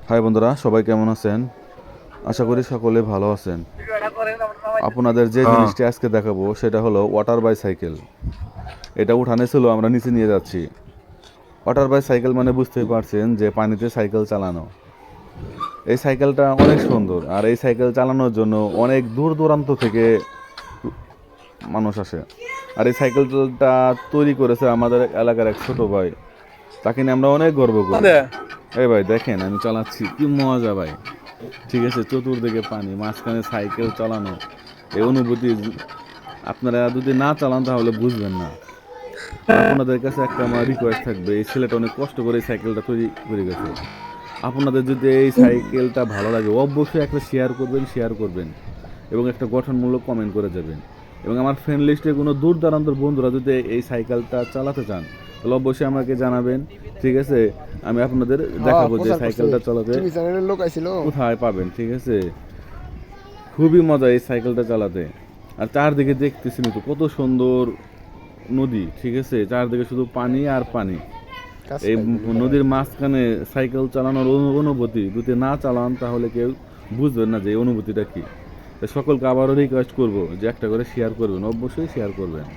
High বন্ধুরা, সবাই কেমন আছেন? আশা করি সকলে ভালো আছেন। আপনাদের যে জিনিসটি আজকে দেখাবো সেটা হলো ওয়াটার বাইসাইকেল। এটা উঠানে ছিল, আমরা নিচে নিয়ে যাচ্ছি। ওয়াটার বাইসাইকেল মানে বুঝতেই পারছেন যে পানিতে সাইকেল চালানো। এই সাইকেলটা অনেক সুন্দর, আর এই সাইকেল চালানোর জন্য অনেক দূর দূরান্ত থেকে মানুষ আসে। আর এই সাইকেলটা তৈরি করেছে আমাদের এলাকার এক ছোট ভাই, তাকে নিয়ে আমরা অনেক গর্ব করি। এই ভাই দেখেন আমি চালাচ্ছি, কি মজা ভাই। ঠিক আছে, চতুর্দিকে পানি, মাঝখানে সাইকেল চালানো, এই অনুভূতি আপনারা যদি না চালান তাহলে বুঝবেন না। আপনাদের কাছে একটা আমার রিকোয়েস্ট থাকবে, এই ছেলেটা অনেক কষ্ট করে এই সাইকেলটা তৈরি করে গেছে। আপনাদের যদি এই সাইকেলটা ভালো লাগে অবশ্যই একটা শেয়ার করবেন এবং একটা গঠনমূলক কমেন্ট করে যাবেন। এবং আমার ফ্রেন্ড লিস্টে কোনো দূর দূরান্তর বন্ধুরা যদি এই সাইকেলটা চালাতে চান তাহলে অবশ্যই আমাকে জানাবেন। ঠিক আছে, আমি আপনাদের দেখাবো যে সাইকেলটা চালাতে কোথায় পাবেন। ঠিক আছে, খুবই মজা এই সাইকেলটা চালাতে। আর চারদিকে দেখতেছেন তো কত সুন্দর নদী। ঠিক আছে, চারদিকে শুধু পানি আর পানি। এই নদীর মাঝখানে সাইকেল চালানোর অনুভূতি যদি না চালান তাহলে কেউ বুঝবেন না যে এই অনুভূতিটা কি। সকলকে আবারও রিকোয়েস্ট করবো যে একটা করে শেয়ার করবেন, অবশ্যই শেয়ার করবেন।